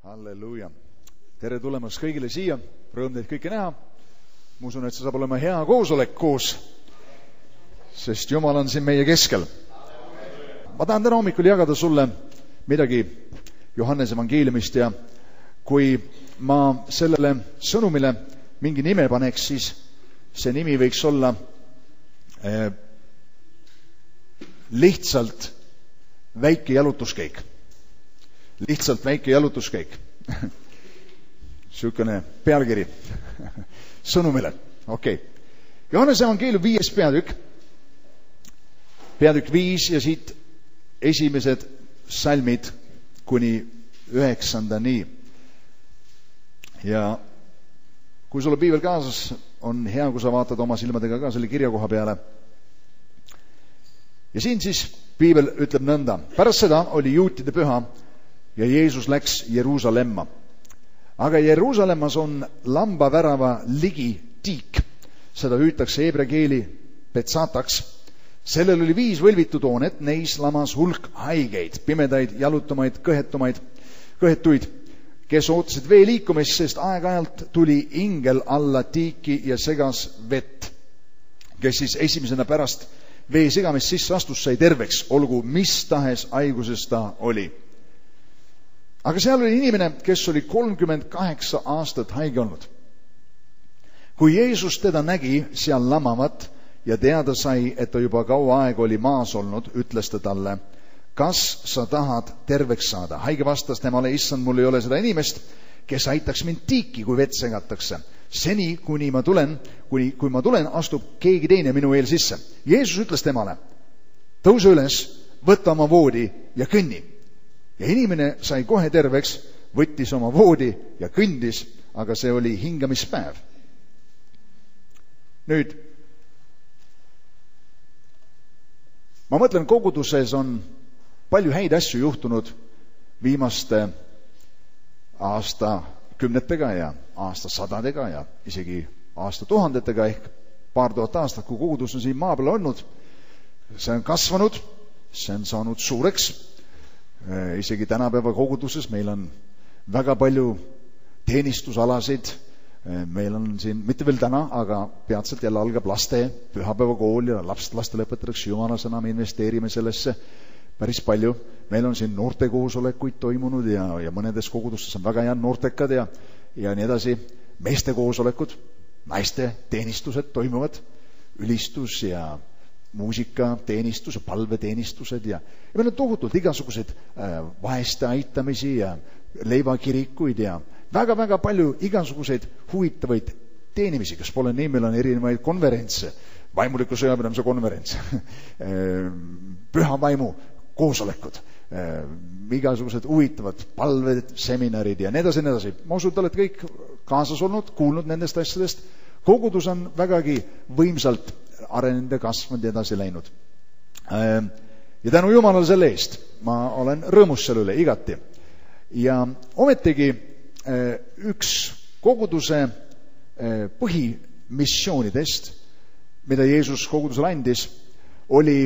Halleluuja. Tere tulemast kõigile siia. Rõõm teid kõike näha. Ma usun, et see saab olema hea koosolek koos, sest Jumal on siin meie keskel. Ma tahan täna hommikul jagada sulle midagi Johannese evangeeliumist ja kui ma sellele sõnumile mingi nime paneks, siis see nimi võiks olla lihtsalt väike jalutuskäik. Lihtsalt väike jalutuskäik. Sükene pealkiri sõnumile. Okei. Johannese evangeelium 5. peatükk. Peatükk 5 ja siit esimesed salmid kuni 9. Ja kui sul on piibel kaasas, on hea, kui sa vaatad oma silmadega ka selle kirjakoha peale. Ja siin siis piibel ütleb nõnda. Pärast seda oli juutide püha ja Jeesus läks Jeruusalemma. Aga Jeruusalemmas on lambavärava ligi tiik. Seda hüütakse heebrea keeli Betsataks. Sellel oli 5 võlvitud hoonet, neis lamas hulk haigeid, pimedaid, jalutumaid, kõhetuid, kes ootasid vee liikumist, sest aeg-ajalt tuli ingel alla tiiki ja segas vett. Kes siis esimesena pärast vee segamist sisse astus, sai terveks, olgu mis tahes haiguses ta oli. Aga seal oli inimene, kes oli 38 aastat haige olnud. Kui Jeesus teda nägi seal lamavat ja teada sai, et ta juba kaua aega oli maas olnud, ütles ta talle, kas sa tahad terveks saada? Haige vastas temale, issand, mul ei ole seda inimest, kes aitaks mind tiiki, kui vett segatakse. Seni, kui ma tulen, astub keegi teine minu eel sisse. Jeesus ütles temale, tõuse üles, võta oma voodi ja kõnni. Ja inimene sai kohe terveks, võttis oma voodi ja kõndis, aga see oli hingamispäev. Nüüd, ma mõtlen, koguduses on palju häid asju juhtunud viimaste aastakümnetega ja aastasadadega ja isegi aastatuhandetega ehk paar tuhat aastat, kui kogudus on siin maa peal olnud. See on kasvanud, see on saanud suureks. Isegi tänapäeva koguduses meil on väga palju teenistusalasid. Meil on siin, mitte veel täna, aga peatselt jälle algab laste pühapäevakool ja lastele õpetatakse Jumala sõna, me investeerime sellesse päris palju. Meil on siin noortekoosolekuid toimunud ja mõnedes kogudustes on väga head noortekad ja nii edasi. Meeste koosolekud, naiste teenistused toimuvad, ülistus ja muusika, teenistus ja palveteenistused ja meil on tohutult igasugused vaeste aitamisi ja leivakirikuid ja väga-väga palju igasuguseid huvitavaid teenimisi, kes pole nii, meil on erinevaid konverentse, vaimuliku sõjapidamise konverents, püha vaimu koosolekud, igasugused huvitavad palved, seminarid ja nii edasi. Ma usun, te olete kõik kaasas olnud, kuulnud nendest asjadest. Kogudus on vägagi võimsalt arenenud ja kasvanud ja edasi läinud. Ja tänu Jumalale selle eest. Ma olen rõõmus selle üle igati. Ja ometigi üks koguduse põhimissioonidest, mida Jeesus kogudusele andis, oli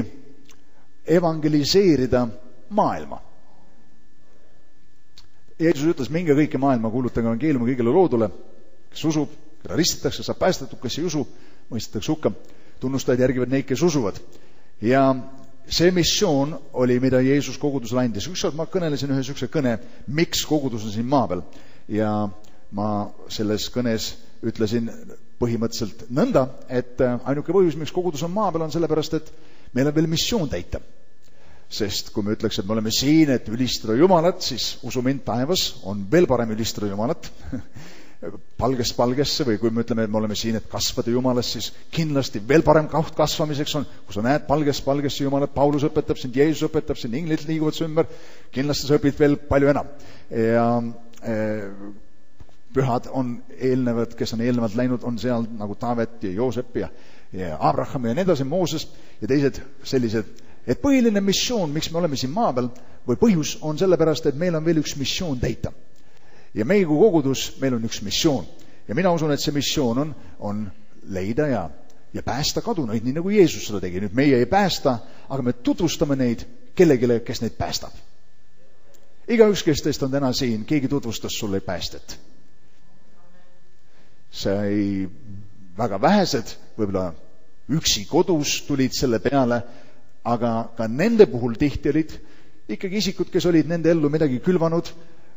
evangeliseerida maailma. Jeesus ütles, minge kõike maailma, kuulutage evangeeliumi kõigile loodule, kes usub, keda ristitakse, saab päästetud, kes ei usu, mõistetakse hukka. Tunnustajad järgivad neid, kes usuvad. Ja see missioon oli, mida Jeesus kogudusele andis. Ükskord ma kõnelesin ühe sükse kõne, miks kogudus on siin maa peal. Ja ma selles kõnes ütlesin põhimõtteliselt nõnda, et ainuke põhjus, miks kogudus on maa peal, on sellepärast, et meil on veel missioon täita. Sest kui me ütleks, et me oleme siin, et ülistada Jumalat, siis usu mind, taevas on veel parem ülistada Jumalat palgest palgesse või kui me ütleme, et me oleme siin, et kasvada Jumalas, siis kindlasti veel parem kaht kasvamiseks on, kui sa näed palgest palgesse Jumalat, Paulus õpetab sind, Jeesus õpetab sind, inglid liiguvad su ümber, kindlasti sa õpid veel palju enam. Ja pühad on eelnevad, kes on eelnevalt läinud, on seal nagu Taavet ja Joosep ja Abraham ja nii edasi, Mooses ja teised sellised. Et põhiline missioon, miks me oleme siin maa peal, või põhjus on sellepärast, et meil on veel üks missioon täita. Ja meie kui kogudus, meil on üks missioon. Ja mina usun, et see missioon on leida ja päästa kadunuid, nii nagu Jeesus seda tegi. Nüüd meie ei päästa, aga me tutvustame neid kellegile, kes neid päästab. igaüks, kes teist on täna siin, keegi tutvustas sulle päästet. See väga vähesed, võib-olla üksi kodus tulid selle peale, aga ka nende puhul tihti olid ikkagi isikud, kes olid nende ellu midagi külvanud,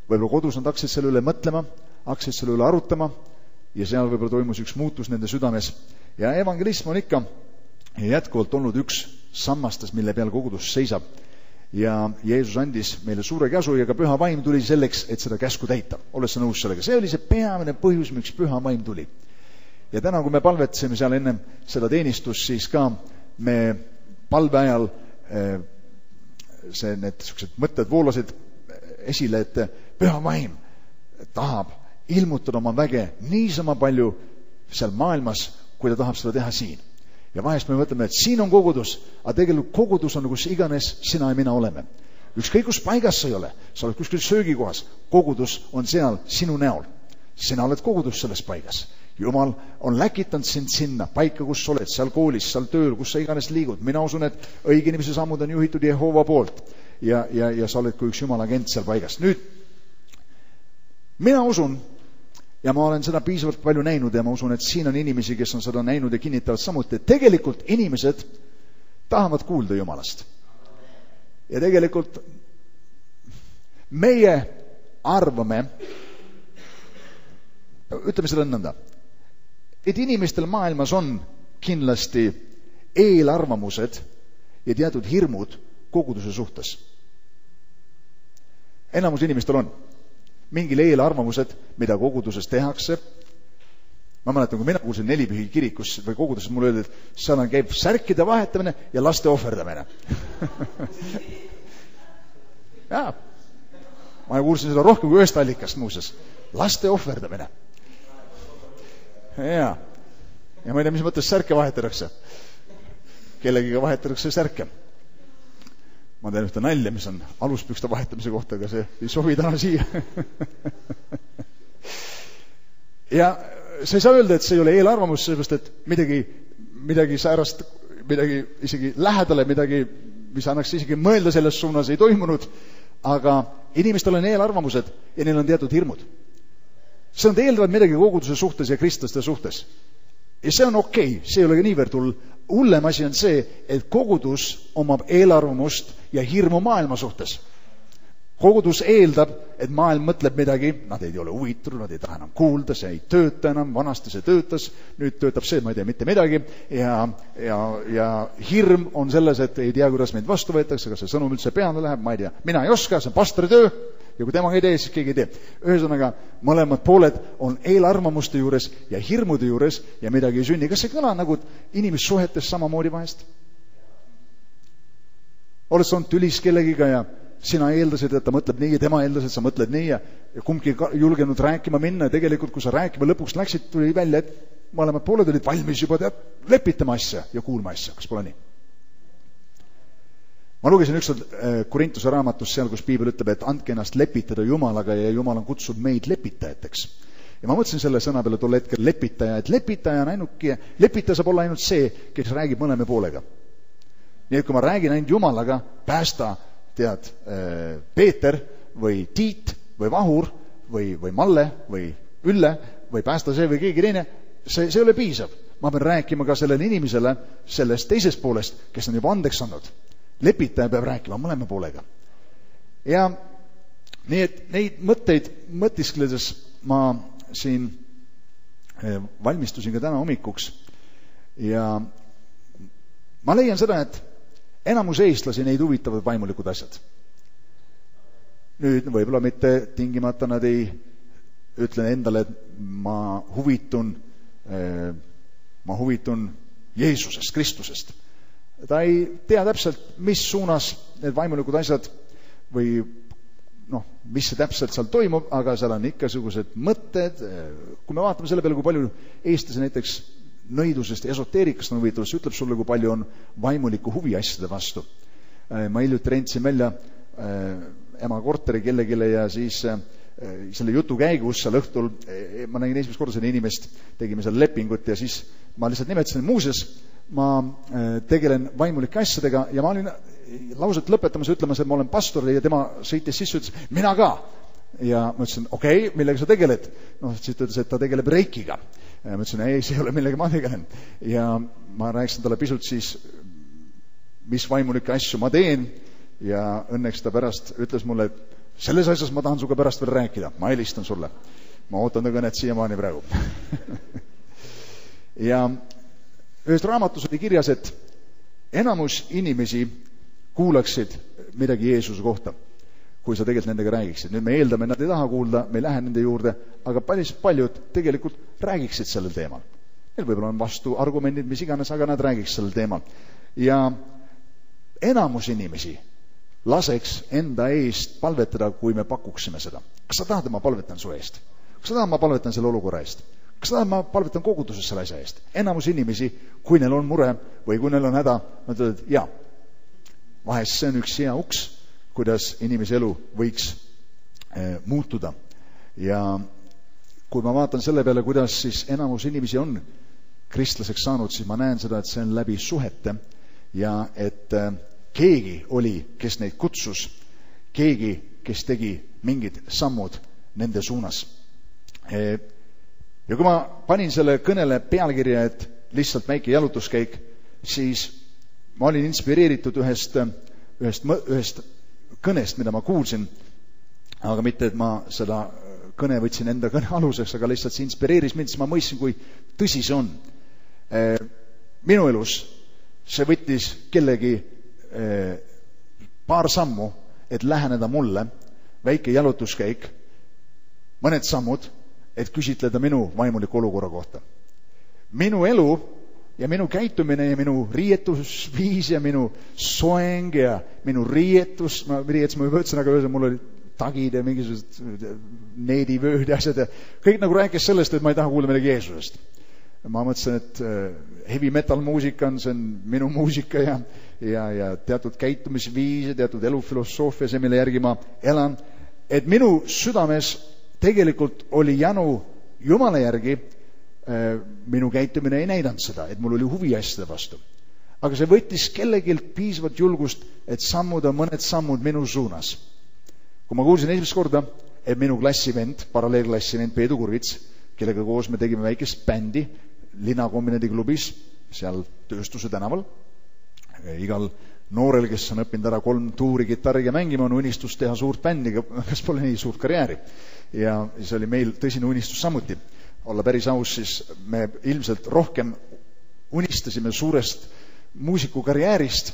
võib-olla kodus nad hakkasid selle üle mõtlema, hakkasid selle üle arutama ja seal võib-olla toimus üks muutus nende südames. Ja evangelism on ikka jätkuvalt olnud üks sammastest, mille peal kogudus seisab. Ja Jeesus andis meile suure käsu ja ka püha vaim tuli selleks, et seda käsku täita. Oled sa nõus sellega? See oli see peamine põhjus, miks püha vaim tuli. Ja täna, kui me palvetasime seal ennem seda teenistust, siis ka me palve ajal need mõtted voolasid esile, et püha vaim tahab ilmutada oma väge niisama palju seal maailmas, kui ta tahab seda teha siin. Ja vahest me mõtleme, et siin on kogudus, aga tegelikult kogudus on kus iganes sina ja mina oleme. Ükskõik kus paigas sa ei ole, sa oled kuskil söögikohas, kogudus on seal sinu näol. Sina oled kogudus selles paigas. Jumal on läkitanud sind sinna paika, kus sa oled, seal koolis, seal tööl, kus sa iganes liigud. Mina usun, et õige inimese sammud on juhitud Jehova poolt ja sa oled kui üks Jumala agent seal paigas. Nüüd, mina usun, ja ma olen seda piisavalt palju näinud ja ma usun, et siin on inimesi, kes on seda näinud ja kinnitavad samuti, et tegelikult inimesed tahavad kuulda Jumalast. Ja tegelikult meie arvame, ütleme seda nõnda, et inimestel maailmas on kindlasti eelarvamused ja teatud hirmud koguduse suhtes. Enamus inimestel on mingil eelarvamused, mida koguduses tehakse. Ma mäletan, kui mina kuulsin Nelipühi kirikus või koguduses, mulle öeldi, et seal käib särkide vahetamine ja laste ohverdamine. Jaa, ma kuulsin seda rohkem kui ühest allikast muuses. Laste ohverdamine. Jaa. Ja ma ei tea, mis mõttes särke vahetatakse. Kellegiga vahetatakse särke. Ma tean ühte nalja, mis on aluspükste vahetamise kohta, aga see ei sobi täna siia. Ja sa ei saa öelda, et see ei ole eelarvamus, sellepärast, et midagi säärast, midagi isegi lähedale, midagi, mis annaks isegi mõelda selles suunas, ei toimunud, aga inimestel on eelarvamused ja neil on teatud hirmud. See on eeldavad midagi koguduse suhtes ja kristlaste suhtes. Ja see on okei, see ei ole niivõrd hull. Hullem asi on see, et kogudus omab eelarvamust ja hirmu maailma suhtes. Kogudus eeldab, et maailm mõtleb midagi, nad ei ole huvitunud, nad ei taha enam kuulda, see ei tööta enam, vanasti see töötas, nüüd töötab see, ma ei tea mitte midagi, ja hirm on selles, et ei tea, kuidas meid vastu võetakse, kas see sõnum üldse peale läheb, ma ei tea, mina ei oska, see on pastori töö, ja kui tema ei tee, siis keegi ei tee. Ühesõnaga, mõlemad pooled on eelarvamuste juures ja hirmude juures ja midagi ei sünni. Kas see kõla nagu inimissuhetes samamoodi vahest? Oled sa olnud tülis kellegiga ja sina eeldasid, et ta mõtleb nii ja tema eeldasid, et sa mõtled nii ja kumbki julgenud rääkima minna ja tegelikult, kui sa rääkima lõpuks läksid, tuli välja, et mõlemad pooled olid valmis juba lepitama asja ja kuulma asja. Kas pole nii? Ma lugesin ükskord Korintuse raamatus seal, kus Piibel ütleb, et andke ennast lepitada Jumalaga ja Jumal on kutsunud meid lepitajateks. Ja ma mõtlesin selle sõna peale tol hetkel lepitaja, et lepitaja on ainuke, lepitaja saab olla ainult see, kes räägib mõlema poolega. Nii et kui ma räägin ainult Jumalaga, päästa, tead, Peeter või Tiit või Vahur või Malle või Ülle või päästa see või keegi teine, see ei ole piisav. Ma pean rääkima ka sellele inimesele sellest teisest poolest, kes on juba andeks andnud. Lepitaja peab rääkima mõlema poolega. Ja nii, et neid mõtteid mõtiskledes ma siin valmistusin ka täna hommikuks ja ma leian seda, et enamus eestlasi neid huvitavad vaimulikud asjad. Nüüd võib-olla mitte tingimata nad ei ütle endale, et ma huvitun Jeesusest, Kristusest. Ta ei tea täpselt, mis suunas need vaimulikud asjad või mis see täpselt seal toimub, aga seal on igasugused mõtted. Kui me vaatame selle peale, kui palju eestlasi näiteks nõidusest ja esoteerikast on huvitav, see ütleb sulle, kui palju on vaimuliku huvi asjade vastu. Ma hiljuti rentsin välja ema korteri kellegile ja siis selle jutu käigus seal õhtul ma nägin esimest korda selle inimest, tegime seal lepingut ja siis ma lihtsalt nimetasin, muuseas ma tegelen vaimulike asjadega ja ma olin lauset lõpetamas ütlemas, et ma olen pastor ja tema sõitis sisse, ütles, mina ka. Ja ma ütlesin, okei, millega sa tegeled? Siis ta ütles, et ta tegeleb reikiga. Ja ma ütlesin, ei, see ei ole millega ma tegelen. Ja ma rääkisin talle pisut siis, mis vaimulikke asju ma teen, ja õnneks ta pärast ütles mulle, et selles asjas ma tahan suga pärast veel rääkida, ma helistan sulle. Ma ootan ta kõnet siiamaani praegu. Ja ühes raamatus oli kirjas, et enamus inimesi kuulaksid midagi Jeesuse kohta, kui sa tegelikult nendega räägiksid. Nüüd me eeldame, nad ei taha kuulda, me ei lähe nende juurde, aga paljud tegelikult räägiksid sellel teemal. Neil võib-olla on vastu argumendid, mis iganes, aga nad räägiks sellel teemal. Ja enamus inimesi laseks enda eest palvetada, kui me pakuksime seda. Kas sa tahad, et ma palvetan su eest? Kas sa tahad, ma palvetan selle olukorra eest? Kas sa tahad, ma palvetan koguduses selle asja eest? Enamus inimesi, kui neil on mure või kui neil on häda, nad ütlevad, jaa, vahest see on üks hea uks, kuidas inimese elu võiks muutuda. Ja kui ma vaatan selle peale, kuidas siis enamus inimesi on kristlaseks saanud, siis ma näen seda, et see on läbi suhete ja et keegi oli, kes neid kutsus, keegi, kes tegi mingid sammud nende suunas. Ja kui ma panin selle kõnele pealkirja, et lihtsalt väike jalutuskäik, siis ma olin inspireeritud ühest kõnest, mida ma kuulsin, aga mitte, et ma seda kõne võtsin enda kõne aluseks, aga lihtsalt see inspireeris mind, siis ma mõistsin, kui tõsi see on. Minu elus see võttis kellegi paar sammu, et läheneda mulle, väike jalutuskäik, mõned sammud, et küsitleda minu vaimuliku olukorra kohta. Minu elu ja minu käitumine ja minu riietusviis ja minu soeng ja minu riietus ma juba ütlesin, aga mul oli tagid ja mingisugused needivööd ja asjad ja kõik nagu rääkis sellest, et ma ei taha kuulda midagi Jeesusest. Ma mõtlesin, et heavy metal muusika on, see on minu muusika ja teatud käitumisviis ja teatud elufilosoofia, see, mille järgi ma elan, et minu südames tegelikult oli janu Jumala järgi, minu käitumine ei näidanud seda, et mul oli huvi asjade vastu. Aga see võttis kellegilt piisavalt julgust, et sammuda mõned sammud minu suunas. Kui ma kuulsin esimest korda, et minu klassivend, paralleelklassivend Peedu Kurvits, kellega koos me tegime väikest bändi Linnakombinedi klubis, seal Tööstuse tänaval. Igal noorel, kes on õppinud ära 3 tuuri kitarriga mängima, on unistus teha suurt bändi, kes pole nii suurt karjääri. Ja see oli meil tõsine unistus samuti. Olla päris aus, siis me ilmselt rohkem unistasime suurest muusikukarjäärist,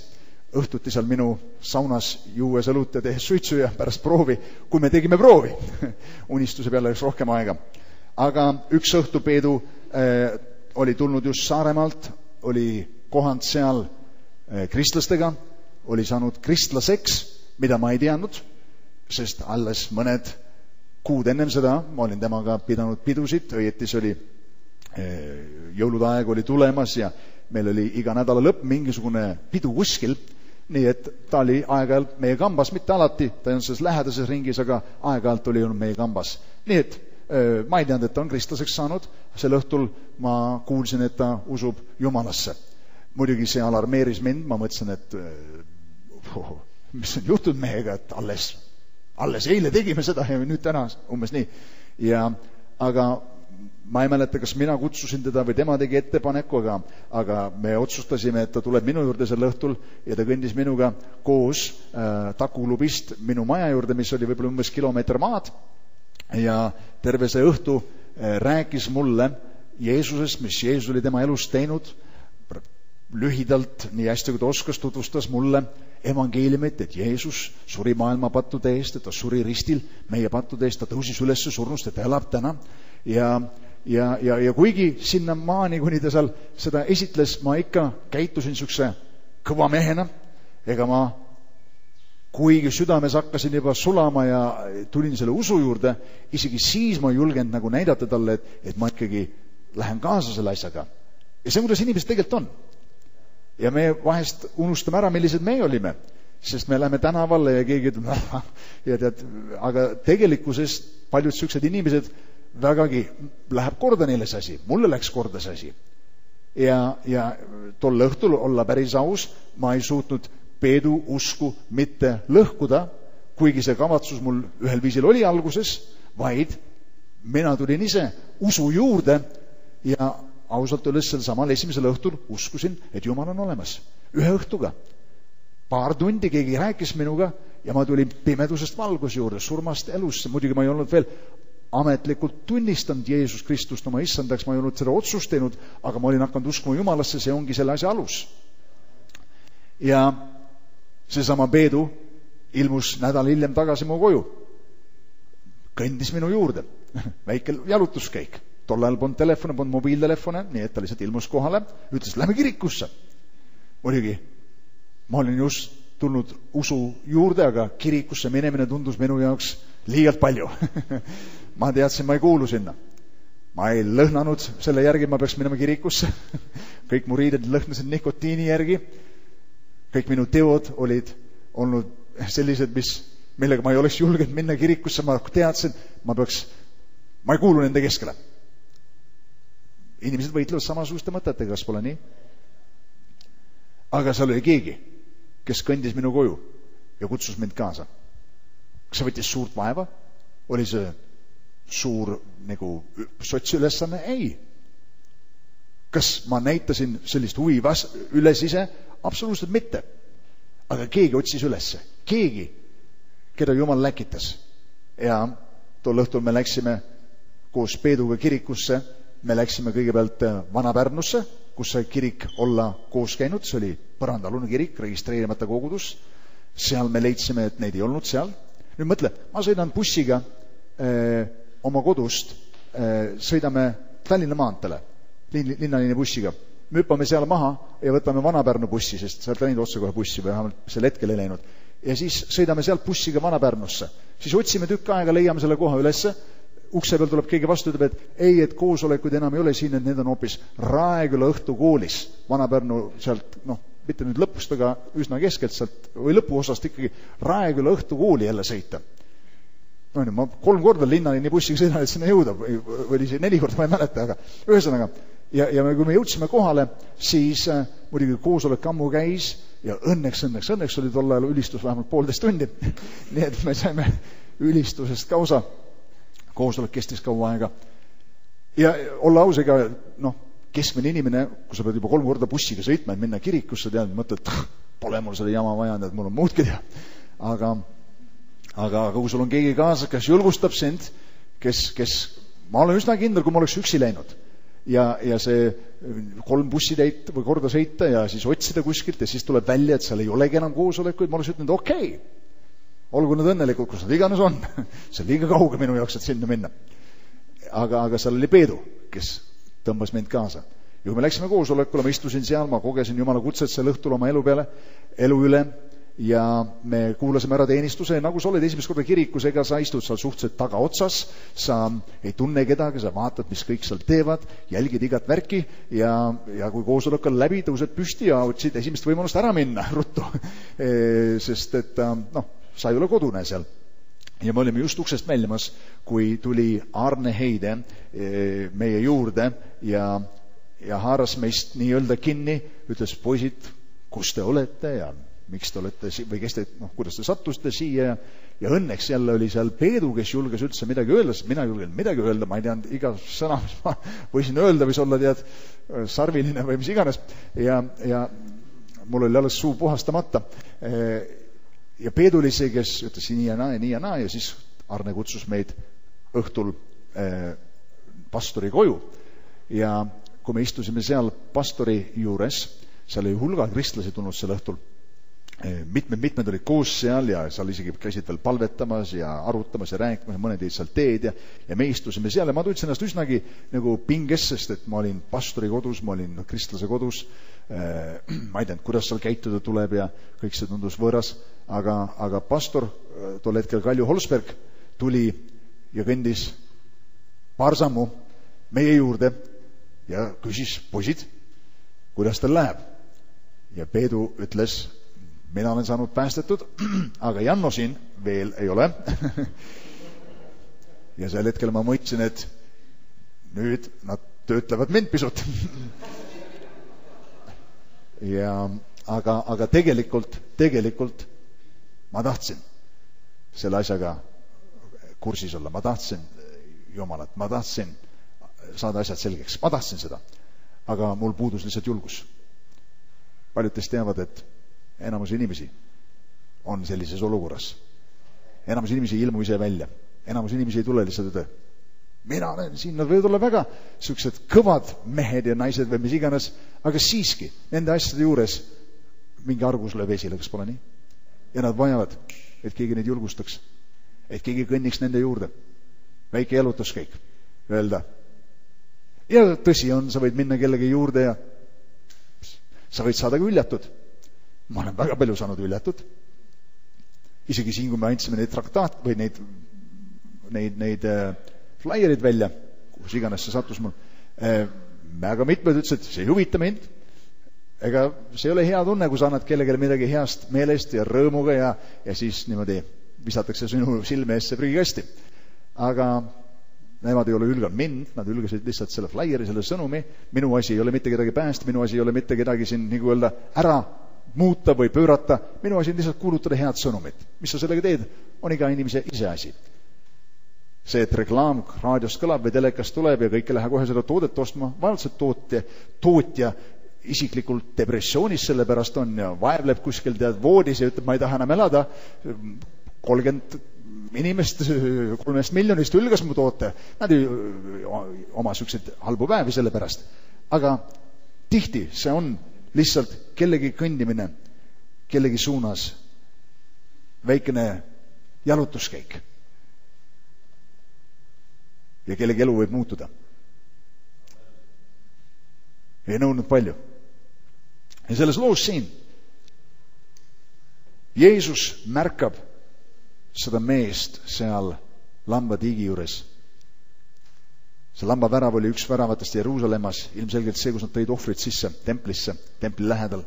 õhtuti seal minu saunas juues õlut ja tehes suitsu ja pärast proovi, kui me tegime proovi. Unistuse peale läks rohkem aega. Aga üks õhtu Peedu oli tulnud just Saaremaalt, oli kohanud seal kristlastega, oli saanud kristlaseks, mida ma ei teadnud, sest alles mõned kuud ennem seda ma olin temaga pidanud pidusid, õieti see oli jõulude aeg oli tulemas ja meil oli iga nädala lõpp mingisugune pidu kuskil, nii et ta oli aeg-ajalt meie kambas, mitte alati, ta ei olnud selles lähedases ringis, aga aeg-ajalt oli olnud meie kambas. Nii et ma ei teadnud, et ta on kristlaseks saanud, sel õhtul ma kuulsin, et ta usub Jumalasse. Muidugi see alarmeeris mind, ma mõtlesin, et mis on juhtunud mehega, et alles eile tegime seda ja nüüd täna umbes nii. Aga ma ei mäleta, kas mina kutsusin teda või tema tegi ettepaneku, aga me otsustasime, et ta tuleb minu juurde sel õhtul ja ta kõndis minuga koos Takuklubist minu maja juurde, mis oli võib-olla umbes kilomeeter maad ja terve see õhtu rääkis mulle Jeesusest, mis Jeesus oli tema elus teinud, lühidalt, nii hästi kui ta oskas, tutvustas mulle evangeeliumit, et Jeesus suri maailma pattude eest, et ta suri ristil meie pattude eest, ta tõusis üles surnust, et ta elab täna. Ja kuigi sinna maani, kuni ta seal seda esitles, ma ikka käitusin niisuguse kõva mehena, ega ma, kuigi südames hakkasin juba sulama ja tulin selle usu juurde, isegi siis ma ei julgenud nagu näidata talle, et ma ikkagi lähen kaasa selle asjaga. Ja see, kuidas inimesed tegelikult on. Ja me vahest unustame ära, millised me olime, sest me läheme tänavalle ja keegi ütleb, aga tegelikkuses paljud sellised inimesed vägagi läheb korda neile see asi, mulle läks korda see asi. Ja tol õhtul olla päris aus, ma ei suutnud Peedu usku mitte lõhkuda, kuigi see kavatsus mul ühel viisil oli alguses, vaid mina tulin ise usu juurde ja ausalt öeldes sel samal esimesel õhtul uskusin, et Jumal on olemas. Ühe õhtuga. Paar tundi keegi rääkis minuga ja ma tulin pimedusest valguse juurde, surmast elusse. Muidugi ma ei olnud veel ametlikult tunnistanud Jeesus Kristust oma issandaks, ma ei olnud seda otsust teinud, aga ma olin hakanud uskuma Jumalasse, see ongi selle asja alus. Ja seesama Peedu ilmus nädal hiljem tagasi mu koju. Kõndis minu juurde. Väike jalutuskäik. Tol ajal polnud telefone, polnud mobiiltelefone, nii et ta lihtsalt ilmus kohale, ütles, lähme kirikusse. Muidugi, ma olin just tulnud usu juurde, aga kirikusse minemine tundus minu jaoks liialt palju. Ma teadsin, ma ei kuulu sinna. Ma ei lõhnanud selle järgi, ma peaks minema kirikusse. Kõik mu riided lõhnasid nikotiini järgi. Kõik minu teod olid olnud sellised, millega ma ei oleks julgenud minna kirikusse. Ma teadsin, ma ei kuulu nende keskele. Inimesed võitlevad samasuguste mõtetega, kas pole nii? Aga seal oli keegi, kes kõndis minu koju ja kutsus mind kaasa. Kas see võttis suurt vaeva? Oli see suur nagu sotsiülesanne? Ei. Kas ma näitasin sellist huvi üles ise? Absoluutselt mitte. Aga keegi otsis ülesse. Keegi, keda Jumal läkitas. Ja tol õhtul me läksime koos Peeduga kirikusse. Me läksime kõigepealt Vana-Pärnusse, kus sai kirik olla koos käinud. See oli põrandalune kirik, registreerimata kogudus. Seal me leidsime, et neid ei olnud seal. Nüüd mõtle, ma sõidan bussiga oma kodust, sõidame Tallinna maantele, linnaliini bussiga. Me hüppame seal maha ja võtame Vana-Pärnu bussi, sest sealt läinud otse kohe bussi või vähemalt sel hetkel ei läinud. Ja siis sõidame sealt bussiga Vana-Pärnusse. Siis otsime tükk aega, leiame selle koha ülesse. Ukse peal tuleb keegi vastu, ütleb, et koosolekuid enam ei ole siin, et need on hoopis Raeküla õhtukoolis. Vana-Pärnu sealt, mitte nüüd lõpust, aga üsna keskelt sealt, või lõpuosast ikkagi Raeküla õhtukooli jälle sõita. Ma 3 korda linnaliini bussiga sõidan, et sinna jõuda, või 4 korda, ma ei mäleta, aga ühesõnaga. Ja kui me jõudsime kohale, siis muidugi koosolek ammu käis ja õnneks oli tol ajal ülistus vähemalt 1,5 tundi. Nii et me saime ülistusest ka osa. Koosolek kestis kaua aega. Ja olla aus, ega keskmine inimene, kui sa pead juba 3 korda bussiga sõitma, et minna kirikusse, tead, mõtled, pole mul selle jama vaja, et mul on muudki teha. Aga kui sul on keegi kaasa, kes julgustab sind, kes ma olen üsna kindel, kui ma oleks üksi läinud ja see 3 bussitäit või korda sõita ja siis otsida kuskilt ja siis tuleb välja, et seal ei olegi enam koosolekuid, ma oleks ütlenud, okei. Olgu nad õnnelikud, kus nad iganes on. See on liiga kauge minu jaoks, et sinna minna. Aga seal oli Peedu, kes tõmbas mind kaasa. Ja kui me läksime koosolekule, ma istusin seal, ma kogesin Jumala kutset seal õhtul oma elu üle ja me kuulasime ära teenistuse ja nagu sa oled esimest korda kirikus, ega sa istud seal suhteliselt tagaotsas, sa ei tunne kedagi, sa vaatad, mis kõik seal teevad, jälgid igat värki ja kui koosolek on läbi, tõused püsti ja otsid esimest võimalust ära minna ruttu. Sest et sa ei ole kodune seal. Ja me olime just uksest väljamas, kui tuli Arne Heide meie juurde ja haaras meist nii-öelda kinni, ütles, poisid, kus te olete ja miks te olete või kes te, kuidas te sattusite siia ja õnneks jälle oli seal Peedu, kes julges üldse midagi öelda, sest mina julgen midagi öelda, ma ei teanud iga sõna, mis ma võisin öelda, võis olla tead sarviline või mis iganes ja mul oli alles suu puhastamata. Ja Peedu oli see, kes ütles nii ja naa ja siis Arne kutsus meid õhtul pastori koju ja kui me istusime seal pastori juures, seal oli hulga kristlasi tulnud sel õhtul. Mitmed olid koos seal ja seal isegi käisid veel palvetamas ja arutamas ja rääkimas ja mõned jäid seal teed ja me istusime seal ja ma tundsin ennast üsnagi nagu pinges, sest et ma olin pastori kodus, ma olin kristlase kodus, ma ei teadnud, kuidas seal käituda tuleb ja kõik see tundus võõras, aga pastor, tol hetkel Kalju Holsberg, tuli ja kõndis paar sammu meie juurde ja küsis, poisid, kuidas teil läheb? Ja Peedu ütles, mina olen saanud päästetud, aga Janno siin veel ei ole. Ja sel hetkel ma mõtlesin, et nüüd nad töötlevad mind pisut. aga tegelikult ma tahtsin selle asjaga kursis olla, ma tahtsin Jumalat, ma tahtsin saada asjad selgeks, ma tahtsin seda, aga mul puudus lihtsalt julgus. Paljud teist teavad, et enamus inimesi on sellises olukorras. Enamus inimesi ei ilmu ise välja, enamus inimesi ei tule lihtsalt üle. Mina olen siin, nad võivad olla väga sellised kõvad mehed ja naised või mis iganes, aga siiski nende asjade juures mingi argus lööb esile, kas pole nii? Ja nad vajavad, et keegi neid julgustaks, et keegi kõnniks nende juurde. Väike jalutuskäik, öelda. Ja tõsi on, sa võid minna kellegi juurde ja sa võid saada ka üljatud. Ma olen väga palju saanud üljatud. Isegi siin, kui me andsime neid traktaat või neid flaierid välja, kus iganes see sattus mul, väga mitmed ütlesid, see ei huvita mind. Ega see ei ole hea tunne, kui sa annad kellelegi midagi heast meelest ja rõõmuga ja siis niimoodi visatakse sinu silme eest see prügikasti. Aga nemad ei ole ülganud mind, nad ülgasid lihtsalt selle flaieri, selle sõnumi. Minu asi ei ole mitte kedagi päästa, minu asi ei ole mitte kedagi siin nagu öelda ära muuta või pöörata. Minu asi on lihtsalt kuulutada head sõnumit. Mis sa sellega teed, on iga inimese ise asi. See, et reklaam raadiost kõlab või telekast tuleb ja kõik ei lähe kohe seda toodet ostma, vaevalt see tootja isiklikult depressioonis selle pärast on ja vaevleb kuskil tead voodis ja ütleb, ma ei taha enam elada. 30 inimest 3 miljonist ülgas mu toote. Nad ei oma selliseid halbu päevi selle pärast. Aga tihti see on lihtsalt kellegi kõndimine kellegi suunas, väikene jalutuskäik. Ja kellegi elu võib muutuda. Ei nõudnud palju. Ja selles loos siin Jeesus märkab seda meest seal lambatiigi juures. See lambavärav oli üks väravatest Jeruusalemmas, ilmselgelt see, kus nad tõid ohvrid sisse templisse, templi lähedal.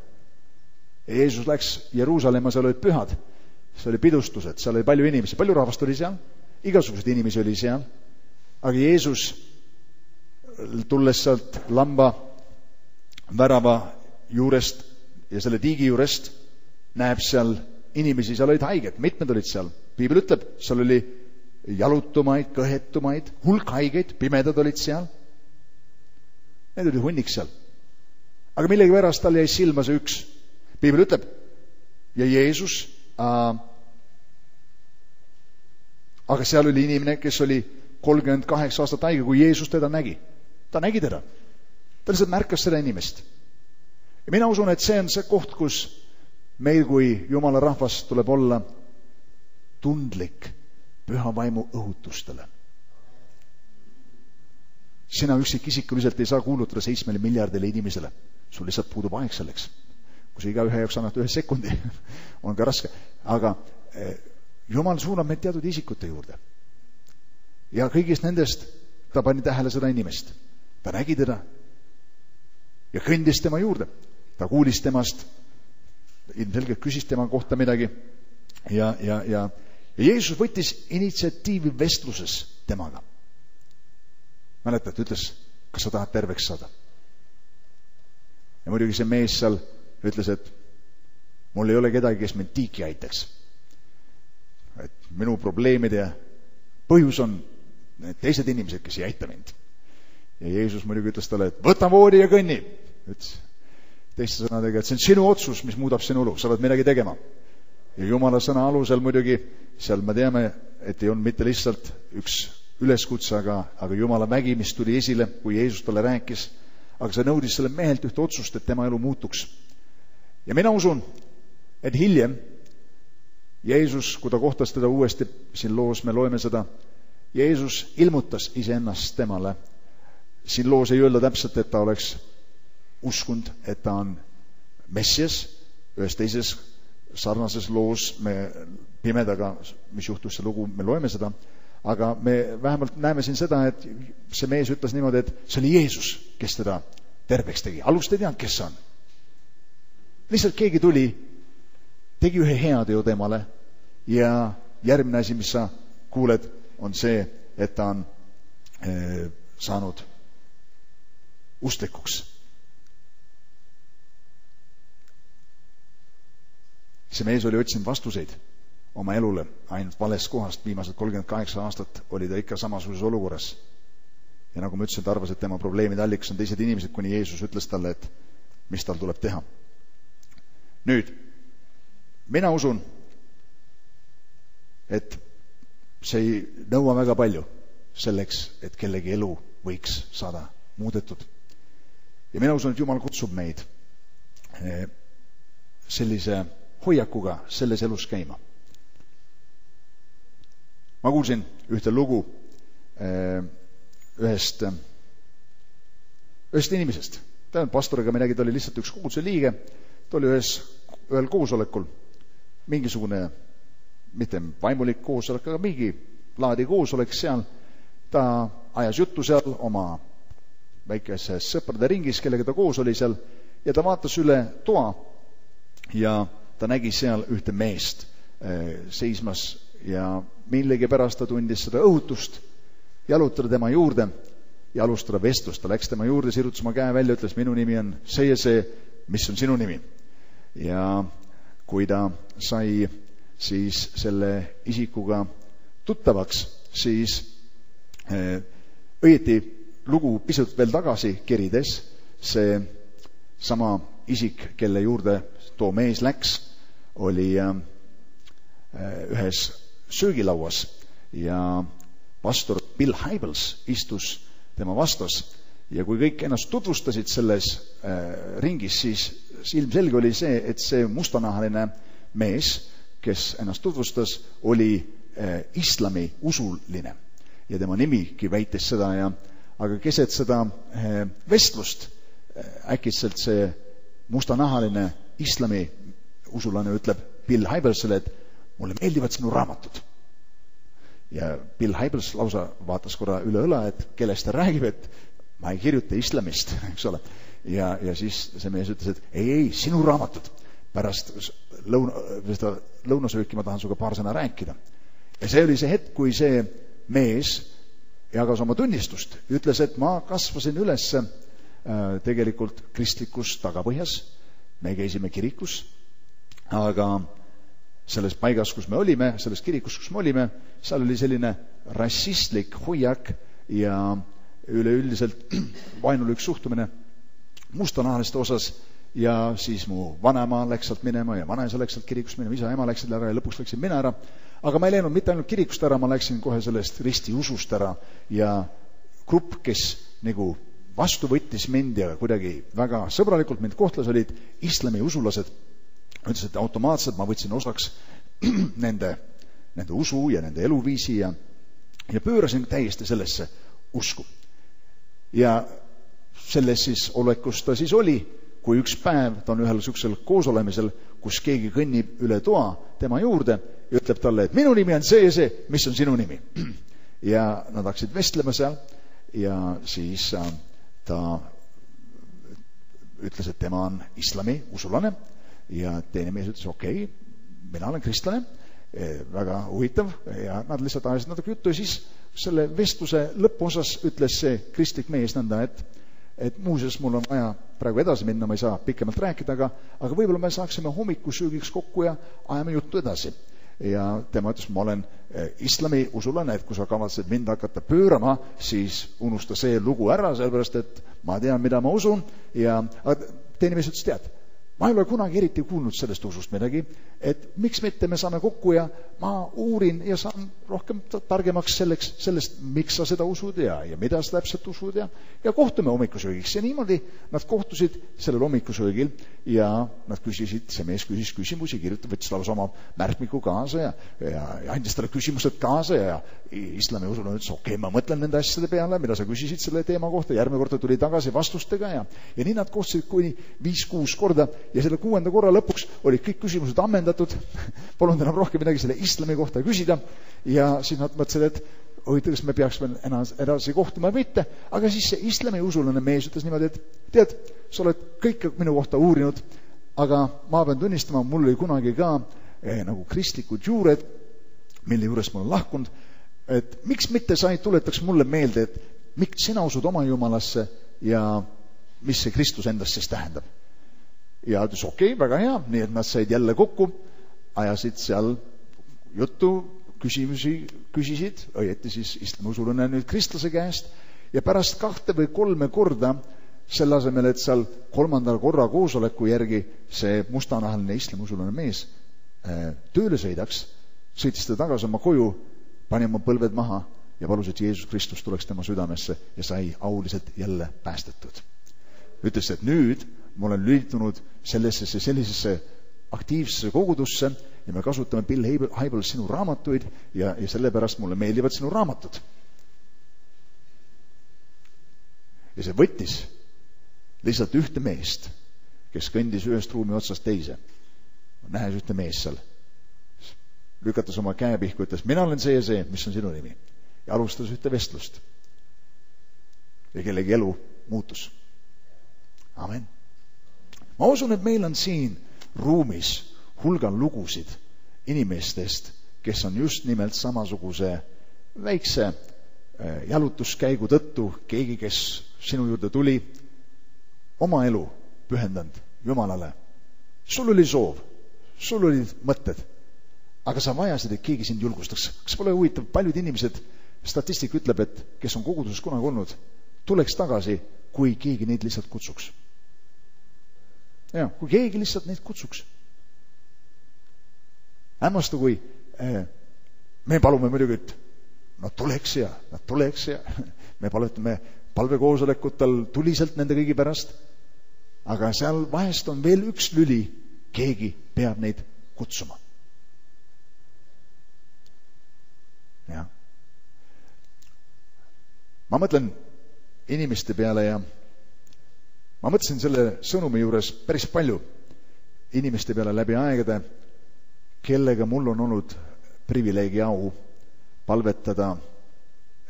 Ja Jeesus läks Jeruusalemma, seal olid pühad, seal oli pidustused, seal oli palju inimesi, palju rahvast oli seal, igasuguseid inimesi oli seal. Aga Jeesus, tulles sealt lamba värava juurest ja selle tiigi juurest, näeb seal inimesi, seal olid haiged, mitmed olid seal. Piibel ütleb, seal oli jalutumaid, kõhetumaid, hulk haigeid, pimedad olid seal. Need oli hunnik seal. Aga millegi pärast tal jäi silma see üks. Piibel ütleb, ja Jeesus, aga seal oli inimene, kes oli 38 aastat haige, kui Jeesus teda nägi. Ta nägi teda. Ta lihtsalt märkas seda inimest. Ja mina usun, et see on see koht, kus meil kui Jumala rahvas tuleb olla tundlik püha vaimu õhutustele. Sina üksikisikuliselt ei saa kuulutada 7 miljardile inimesele. Sul lihtsalt puudub aeg selleks. Kui sa igaühe jaoks annad 1 sekundi, on ka raske. Aga Jumal suunab meid teatud isikute juurde. Ja kõigist nendest ta pani tähele seda inimest. Ta nägi teda ja kõndis tema juurde. Ta kuulis temast, ilmselgelt küsis tema kohta midagi ja Jeesus võttis initsiatiivi vestluses temaga. Mäletad, ütles, kas sa tahad terveks saada? Ja muidugi see mees seal ütles, et mul ei ole kedagi, kes mind tiiki aitaks. Et minu probleemide põhjus on need teised inimesed, kes ei aita mind. Ja Jeesus muidugi ütles talle, et võta voodi ja kõnni. Ütles teiste sõnadega, et see on sinu otsus, mis muudab sinu elu, sa pead midagi tegema. Ja Jumala sõna alusel muidugi, seal me teame, et ei olnud mitte lihtsalt üks üleskutse, aga Jumala vägi, mis tuli esile, kui Jeesus talle rääkis, aga see nõudis selle mehelt ühte otsust, et tema elu muutuks. Ja mina usun, et hiljem Jeesus, kui ta kohtas teda uuesti, siin loos me loeme seda, Jeesus ilmutas iseennast temale. Siin loos ei öelda täpselt, et ta oleks uskunud, et ta on Messias. Ühes teises sarnases loos me pimedaga, mis juhtus see lugu, me loeme seda. Aga me vähemalt näeme siin seda, et see mees ütles niimoodi, et see oli Jeesus, kes teda terveks tegi. Alust ei teadnud, kes see on. Lihtsalt keegi tuli, tegi ühe heateo temale ja järgmine asi, mis sa kuuled, on see, et ta on saanud usklikuks. see mees oli otsinud vastuseid oma elule ainult valest kohast, viimased 38 aastat oli ta ikka samasuguses olukorras. Ja nagu ma ütlesin, ta arvas, et tema probleemide allikas on teised inimesed, kuni Jeesus ütles talle, et mis tal tuleb teha. Nüüd, mina usun, et see ei nõua väga palju selleks, et kellegi elu võiks saada muudetud. Ja mina usun, et Jumal kutsub meid sellise hoiakuga selles elus käima. Ma kuulsin ühte lugu ühest inimesest. Ta on pastoriga midagi, ta oli lihtsalt üks koguduse liige, ta oli ühel koosolekul, mingisugune, mitte vaimulik koosolek, aga mingi laadi koosolek seal. Ta ajas juttu seal oma väikeses sõprade ringis, kellega ta koos oli seal, ja ta vaatas üle toa ja ta nägi seal ühte meest seismas ja millegipärast ta tundis seda õhutust jalutada tema juurde ja alustada vestlust. Ta läks tema juurde, sirutas oma käe välja, ütles, minu nimi on see ja see, mis on sinu nimi. Ja kui ta sai siis selle isikuga tuttavaks, siis õieti lugu pisut veel tagasi kerides, see sama isik, kelle juurde too mees läks, oli ühes söögilauas ja pastor Bill Hybels istus tema vastas ja kui kõik ennast tutvustasid selles ringis, siis ilmselge oli see, et see mustanahaline mees, kes ennast tutvustas, oli islami usuline ja tema nimigi väitis seda aga keset seda vestlust äkitselt see mustanahaline islami usulane ütleb Bill Hybelsele, et mulle meeldivad sinu raamatud. Ja Bill Hybels lausa vaatas korra üle õla, et kellest ta räägib, et ma ei kirjuta islamist, eks ole. Ja siis see mees ütles, et ei, sinu raamatud. Pärast lõunasööki ma tahan suga paar sõna rääkida. Ja see oli see hetk, kui see mees jagas oma tunnistust. Ütles, et ma kasvasin üles tegelikult kristlikus tagapõhjas. Me käisime kirikus, aga selles paigas, kus me olime, selles kirikus, kus me olime, seal oli selline rassistlik hoiak ja üleüldiselt vaenulik suhtumine mustanahaliste osas ja siis mu vanaema läks sealt minema ja vanaisa läks sealt kirikust minema, isa ja ema läksid ära ja lõpuks läksin mina ära. Aga ma ei läinud mitte ainult kirikust ära, ma läksin kohe sellest risti usust ära ja grupp, kes nagu vastu võttis mind ja kuidagi väga sõbralikult mind kohtles, olid islami usulased. Ütles, et automaatselt ma võtsin osaks nende usu ja nende eluviisi ja pöörasin täiesti sellesse usku. Ja selles siis olekus ta siis oli, kui üks päev ta on ühel sükksel koosolemisel, kus keegi kõnnib üle toa tema juurde ja ütleb talle, et minu nimi on see ja see, mis on sinu nimi. Ja nad hakkasid vestlema seal ja siis ta ütles, et tema on islami usulane. Ja teine mees ütles, okei, mina olen kristlane, väga huvitav ja nad lihtsalt ajasid natuke juttu ja siis selle vestluse lõpuosas ütles see kristlik mees nõnda, et muuseas mul on vaja praegu edasi minna, ma ei saa pikemalt rääkida, aga võib-olla me saaksime hommikusöögiks kokku ja ajame juttu edasi. Ja tema ütles, ma olen islami usulane, et kui sa kavatsed mind hakata pöörama, siis unusta see lugu ära, sellepärast et ma tean, mida ma usun ja teine mees ütles, tead, ma ei ole kunagi eriti kuulnud sellest usust midagi, et miks mitte me saame kokku ja ma uurin ja saan rohkem targemaks sellest, miks sa seda usud ja mida sa täpselt usud ja kohtume hommikusöögiks. Ja niimoodi nad kohtusid sellel hommikusöögil ja nad küsisid, see mees küsis küsimusi, võttis lausa oma märkmiku kaasa ja andis talle küsimused kaasa ja islami usulane ütles, okei, ma mõtlen nende asjade peale, mida sa küsisid selle teema kohta, järgmine kord tuli tagasi vastustega ja nii nad kohtusid kuni 5-6 korda ja selle 6. korra lõpuks olid kõik küsimused ammendatud, polnud enam rohkem midagi selle islami kohta küsida ja siis nad mõtlesid, et huvitav, kas me peaks veel edasi kohtuma või mitte, aga siis see islami usulane mees ütles niimoodi, et tead, sa oled kõik minu kohta uurinud, aga ma pean tunnistama, mul oli kunagi ka nagu kristlikud juured, mille juures ma olen lahkunud, et miks mitte sa ei tuletaks mulle meelde, et miks sina usud oma jumalasse ja mis see Kristus endast siis tähendab. Ja ütles, okei, väga hea, nii et nad said jälle kokku ajasid seal juttu, küsimusi küsisid, õieti siis islamiusulane nüüd kristlase käest, ja pärast 2 või 3 korda selle asemel, et seal 3. korra koosoleku järgi see mustanahaline islamiusulane mees tööle sõidaks, sõitis ta tagasi oma koju, pani oma põlved maha ja palus, et Jeesus Kristus tuleks tema südamesse ja sai auliselt jälle päästetud. Ütles, et nüüd ma olen lülitunud sellisesse aktiivsesse kogudusse ja me kasutame Bill Hybels sinu raamatuid ja sellepärast mulle meeldivad sinu raamatud. Ja see võttis lihtsalt ühte meest, kes kõndis ühest ruumi otsast teise. Nähes ühte mees seal. Lükatas oma käe pihku, ütles, mina olen see ja see, mis on sinu nimi. Ja alustas ühte vestlust. Ja kellegi elu muutus. Amen. Ma usun, et meil on siin ruumis hulgal lugusid inimestest, kes on just nimelt samasuguse väikse jalutuskäigu tõttu, keegi, kes sinu juurde tuli, oma elu pühendanud Jumalale. Sul oli soov, sul olid mõtted, aga sa vajasid, et keegi sind julgustaks. Kas pole huvitav, paljud inimesed, statistika ütleb, et kes on koguduses kunagi olnud, tuleks tagasi, kui keegi neid lihtsalt kutsuks. Ja, kui keegi lihtsalt neid kutsuks. Hämmastu, kui me palume muidugi, et nad tuleks ja me palvetame palvekoosolekutel tuliselt nende kõigi pärast, aga seal vahest on veel üks lüli, keegi peab neid kutsuma. Ja. Ma mõtlen inimeste peale ja ma mõtlesin selle sõnumi juures päris palju inimeste peale läbi aegade, kellega mul on olnud privileegi au palvetada,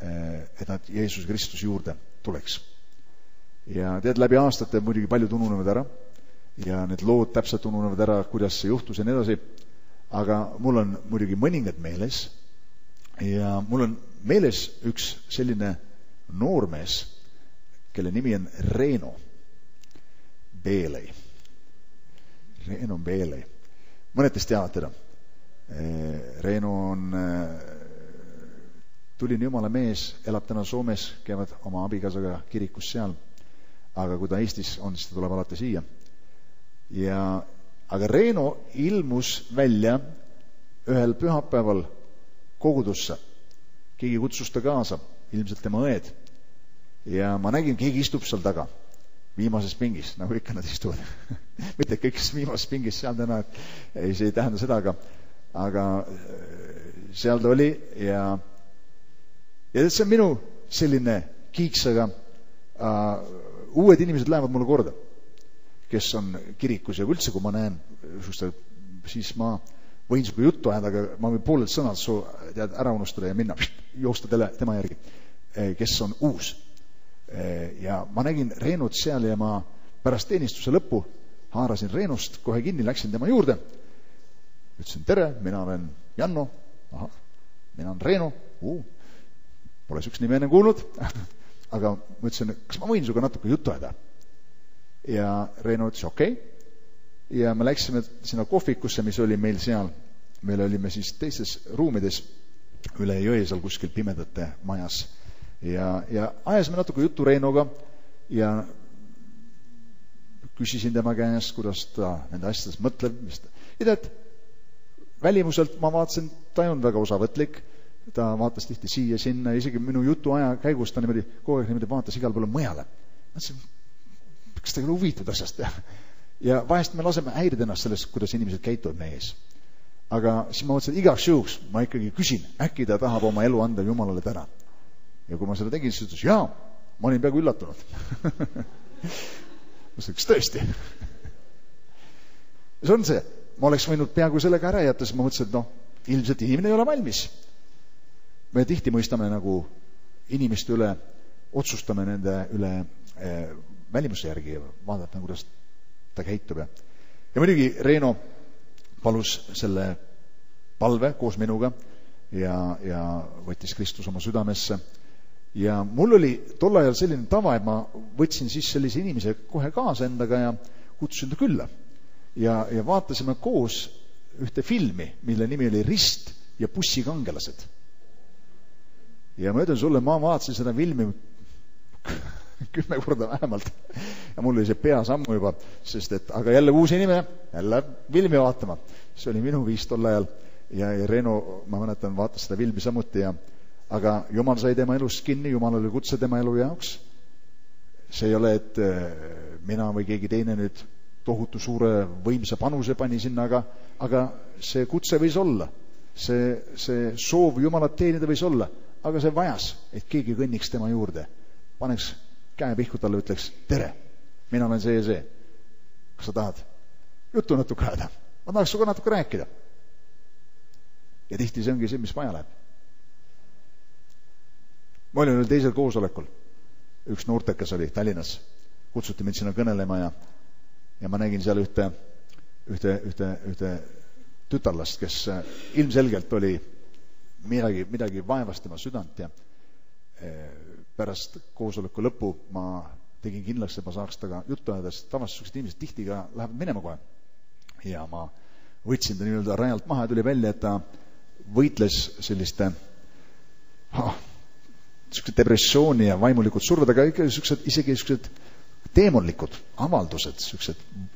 et nad Jeesus Kristus juurde tuleks. Ja tead, läbi aastate muidugi paljud ununevad ära ja need lood täpselt ununevad ära, kuidas see juhtus ja nii edasi, aga mul on muidugi mõningad meeles ja mul on meeles üks selline noormees, kelle nimi on Reeno Beeley. Reeno Beeley. Mõned teist teavad teda. Reeno on tuline jumala mees, elab täna Soomes, käivad oma abikaasaga kirikus seal, aga kui ta Eestis on, siis ta tuleb alati siia. Aga Reeno ilmus välja ühel pühapäeval kogudusse. Keegi kutsus ta kaasa, ilmselt tema õed. Ja ma nägin, keegi istub seal taga, viimases pingis, nagu ikka nad istuvad. Mitte kõik viimases pingis seal täna, et see ei tähenda seda, aga seal ta oli ja see on minu selline kiiks, aga uued inimesed lähevad mulle korda, kes on kirikus ja üldse, kui ma näen, siis ma võin suga juttu ajada, aga ma võin poolelt sõnad ära unustada ja minna, joosta tema järgi, kes on uus. Ja ma nägin Reenut seal ja ma pärast teenistuse lõppu haarasin Reenust kohe kinni, läksin tema juurde, ütlesin, tere, mina olen Janno, mina olen Reeno, pole sükst nime enne kuulnud, aga ma ütlesin, kas ma võin suga natuke juttu ajada? Ja Reeno ütles, okei. Ja me läksime sinna kohvikusse, mis oli meil seal. Meil olime siis teistes ruumides üle jõe seal kuskil pimedate majas. Ja ajasime natuke juttu Reenoga ja küsisin tema käest, kuidas ta nende asjades mõtleb. Ja tead, välimuselt ma vaatasin, ta ei olnud väga osavõtlik, ta vaatas tihti siia, sinna, isegi minu jutu aja käigus ta niimoodi, kogu aeg niimoodi vaatas igal poole mujale. Ma ütlesin, kas ta ei ole huvitud asjast? Ja vahest me laseme häirida ennast sellest, kuidas inimesed käituvad meie ees. Aga siis ma mõtlesin, et igaks juhuks ma ikkagi küsin, äkki ta tahab oma elu anda Jumalale täna. Ja kui ma seda tegin, siis ütles, jaa, ma olin peaaegu üllatunud. Ma ütlesin, kas tõesti? See on see, ma oleks võinud peaaegu sellega ära jätta, siis ma mõtlesin, et ilmselt inimene ei ole valmis. Me tihti mõistame nagu inimeste üle, otsustame nende üle välimuse järgi, vaadata, kuidas ta käitub. Ja muidugi Reeno palus selle palve koos minuga ja võttis Kristus oma südamesse. Ja mul oli tol ajal selline tava, et ma võtsin siis sellise inimese kohe kaasa endaga ja kutsusin ta külla. Ja vaatasime koos ühte filmi, mille nimi oli Rist ja bussikangelased. Ja ma ütlen sulle, ma vaatasin seda filmi 10 korda vähemalt. Ja mul oli see peas ammu juba, sest et, aga jälle uus inimene, jälle filmi vaatama. See oli minu viis tol ajal. Ja Reino, ma mäletan, vaatas seda filmi samuti. Aga Jumal sai tema elust kinni, Jumal oli kutse tema elu jaoks. See ei ole, et mina või keegi teine nüüd tohutu suure võimsa panuse pani sinna, aga see kutse võis olla. See soov Jumalat teenida võis olla, aga see vajas, et keegi kõnniks tema juurde. Paneks käe pihku talle, ütleks, tere, mina olen see ja see. Kas sa tahad juttu natuke ajada? Ma tahaks suga natuke rääkida. Ja tihti see ongi see, mis vaja läheb. Ma olin teisel koosolekul. Üks noortekas oli Tallinnas. Kutsuti mind sinna kõnelema ja ma nägin seal ühte tütarlast, kes ilmselgelt oli midagi vaevast tema südant ja pärast koosoleku lõppu ma tegin kindlaks, et ma saaks taga juttu ajada, sest tavaliselt inimesed tihti ka lähevad minema kohe. Ja ma võtsin ta nii-öelda rajalt maha ja tuli välja, et ta võitles selliste depressiooni ja vaimulikud surved, aga isegi teemonlikud avaldused,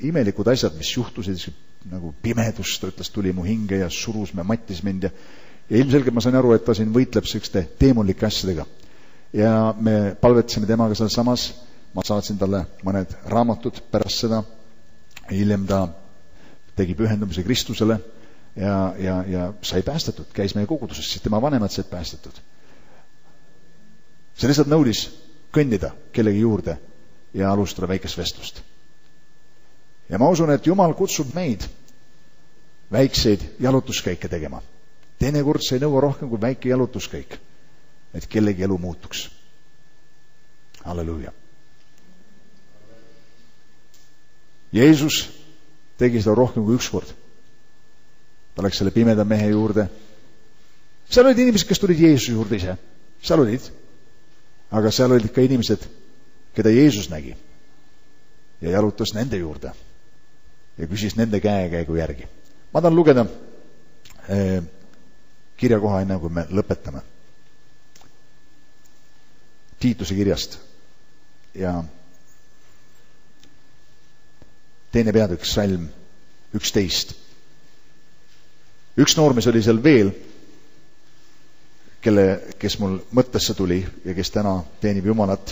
imelikud asjad, mis juhtusid, nagu pimedus, ta ütles, tuli mu hinge ja surus me, mattis mind ja ilmselgelt ma sain aru, et ta siin võitleb selliste teemonlike asjadega. Ja me palvetasime temaga seal samas, ma saatsin talle mõned raamatud pärast seda, hiljem ta tegi pühendumise Kristusele ja sai päästetud, käis meie koguduses, siis tema vanemad said päästetud. See lihtsalt nõudis kõndida kellegi juurde ja alustada väikest vestlust. Ja ma usun, et Jumal kutsub meid väikseid jalutuskäike tegema. Teinekord see ei nõua rohkem kui väike jalutuskäik, et kellegi elu muutuks. Halleluuja. Jeesus tegi seda rohkem kui üks kord. Ta läks selle pimeda mehe juurde. Seal olid inimesed, kes tulid Jeesuse juurde ise. Seal olid. Aga seal olid ka inimesed, keda Jeesus nägi ja jalutas nende juurde ja küsis nende käekäigu järgi. Ma tahan lugeda kirjakoha enne, kui me lõpetame. Tiituse kirjast ja 2. peatükk, salm 11. Üks noormees oli seal veel, kes mul mõttesse tuli ja kes täna teenib Jumalat.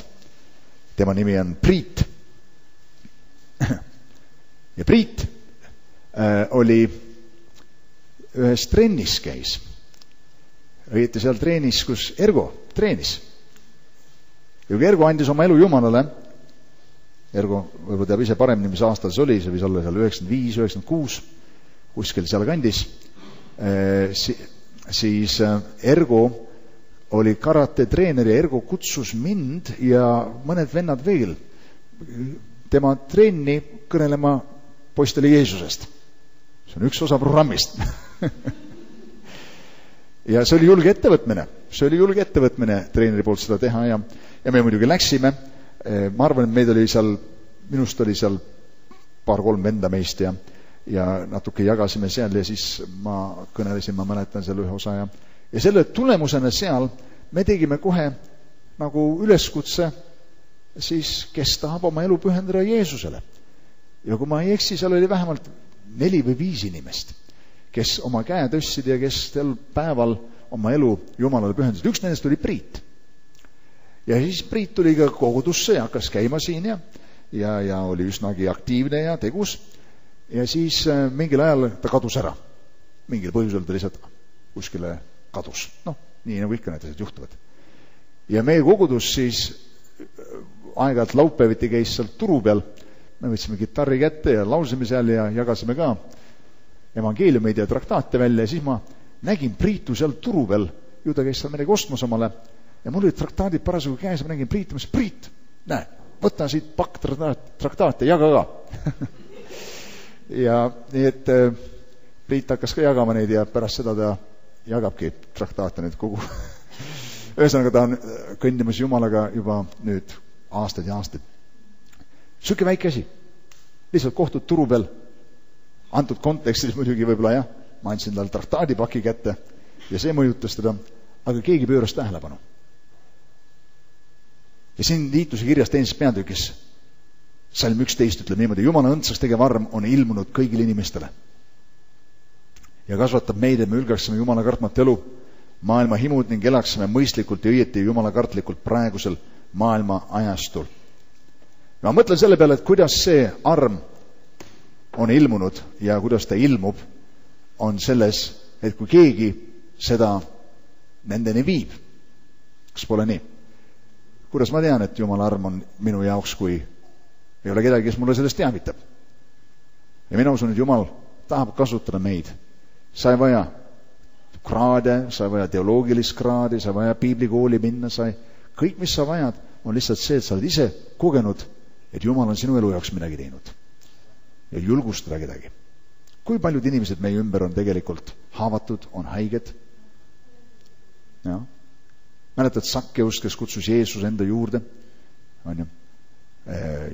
Tema nimi on Priit. Ja Priit oli ühes trennis käis. Õieti seal treenis, kus Ergo treenis. Ja kui Ergo andis oma elu Jumalale, Ergo võib-olla teab ise paremini, mis aastal see oli, see võis olla seal 95, 96, kuskil seal kandis, siis Ergo oli karate treener ja Ergo kutsus mind ja mõned vennad veel tema trenni kõnelema poistele Jeesusest. See on üks osa programmist. Ja see oli julge ettevõtmine. See oli julge ettevõtmine treeneri poolt seda teha ja me muidugi läksime. Ma arvan, et meid oli seal, minust oli seal 2-3 venda meist ja natuke jagasime seal ja siis ma kõnelesin, ma mäletan seal ühe osa ja selle tulemusena seal me tegime kohe nagu üleskutse siis, kes tahab oma elu pühendada Jeesusele. Ja kui ma ei eksi, seal oli vähemalt 4 või 5 inimest, kes oma käe tõstsid ja kes tel päeval oma elu Jumalale pühendasid. Üks nendest oli Priit. Ja siis Priit tuli ka kogudusse ja hakkas käima siin ja oli üsnagi aktiivne ja tegus. Ja siis mingil ajal ta kadus ära. Mingil põhjusel ta lihtsalt kuskile kadus. Nii nagu ikka need asjad juhtuvad. Ja meie kogudus siis aeg-ajalt laupäeviti käis seal turu peal. Me võtsime kitarri kätte ja laulsime seal ja jagasime ka evangeeliumeid ja traktaate välja ja siis ma nägin Priitu seal turu peal. Ju ta käis seal midagi ostmas omale ja mul olid traktaadid parasjagu käes ja ma nägin Priitu, ma ütlesin, Priit, näe, võta siit pakk traktaate, jaga ka. Ja nii et Priit hakkas ka jagama neid ja pärast seda ta jagabki traktaate nüüd kogu. Ühesõnaga ta on kõndimas Jumalaga juba nüüd aastaid ja aastaid. Süke väike asi. Lihtsalt kohtud turu peal. antud kontekstis muidugi võib-olla jah, ma andsin tal traktaadipaki kätte ja see mõjutas teda, aga keegi pööras tähelepanu. Ja siin Tiituse kirjas 2. peatükis salm 11 ütleb niimoodi: Jumala õndsaks tegev arm on ilmunud kõigile inimestele ja kasvatab meid, et me ülgaksime Jumala kartmatu elu, maailma himud ning elaksime mõistlikult ja õieti Jumala kartlikult praegusel maailma ajastul. Ja ma mõtlen selle peale, et kuidas see arm on ilmunud ja kuidas ta ilmub, on selles, et kui keegi seda nendeni viib. Kas pole nii? Kuidas ma tean, et Jumala arm on minu jaoks, kui ei ole kedagi, kes mulle sellest teavitab? Ja mina usun, et Jumal tahab kasutada meid. Sa ei vaja kraade, sa ei vaja teoloogilist kraadi, sa ei vaja piiblikooli minna, kõik, mis sa vajad, on lihtsalt see, et sa oled ise kogenud, et Jumal on sinu elu jaoks midagi teinud. Ja julgustada kedagi. Kui paljud inimesed meie ümber on tegelikult haavatud, on haiged? Ja. Mäletad Sakkeus, kes kutsus Jeesus enda juurde?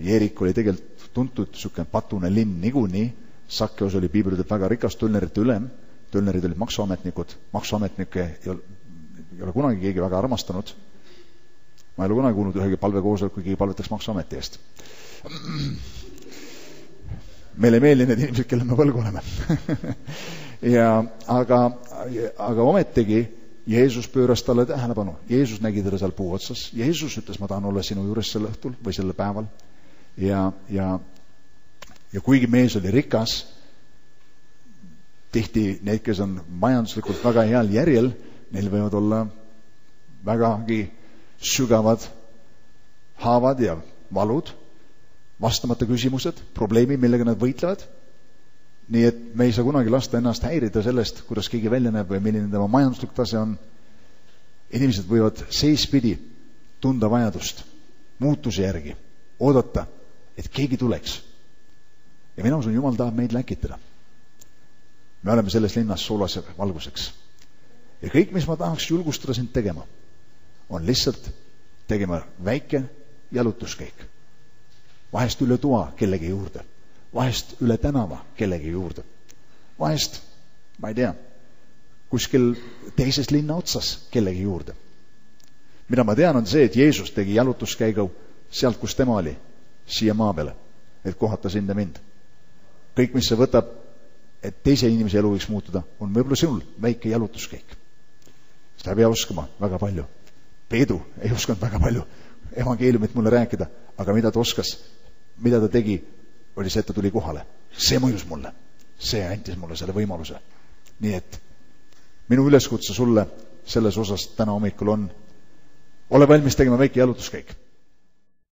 Jeerik oli tegelikult tuntud niisugune patune linn niikuinii. Sakkeus oli piiblilt väga rikas tölnerite ülem. Tölnerid olid maksuametnikud. Maksuametnikke ei ole kunagi keegi väga armastanud. Ma ei ole kunagi kuulnud ühegi palvekoosolek, kui keegi palvetaks maksuameti eest. Meile ei meeldi need inimesed, kelle me võlgu oleme. Aga ometegi Jeesus pööras talle tähelepanu. Jeesus nägi teda seal puu otsas. Jeesus ütles, ma tahan olla sinu juures sel õhtul või sellel päeval. Ja kuigi mees oli rikas, tihti need, kes on majanduslikult väga heal järjel, neil võivad olla vägagi sügavad haavad ja valud, vastamata küsimused, probleemid, millega nad võitlevad. Nii et me ei saa kunagi lasta ennast häirida sellest, kuidas keegi välja näeb või milline tema majanduslik tase on. Inimesed võivad seespidi tunda vajadust, muutuse järgi, oodata, et keegi tuleks. Ja mina usun, Jumal tahab meid läkitada. Me oleme selles linnas soolase valguseks. Ja kõik, mis ma tahaks julgustada sind tegema, on lihtsalt tegema väike jalutuskäik. Vahest üle toa kellegi juurde. Vahest üle tänava kellegi juurde. Vahest, ma ei tea, kuskil teises linna otsas kellegi juurde. Mida ma tean, on see, et Jeesus tegi jalutuskäigu sealt, kus tema oli, siia maa peale, et kohata sind ja mind. Kõik, mis see võtab, et teise inimese elu võiks muutuda, on võib-olla sinul väike jalutuskäik. Seda ei pea oskama väga palju. Peedu ei osanud väga palju evangeeliumit mulle rääkida, aga mida ta oskas, mida ta tegi, oli see, et ta tuli kohale. See mõjus mulle. See antis mulle selle võimaluse. Nii et minu üleskutse sulle selles osas täna hommikul on: ole valmis tegema väike jalutuskäik.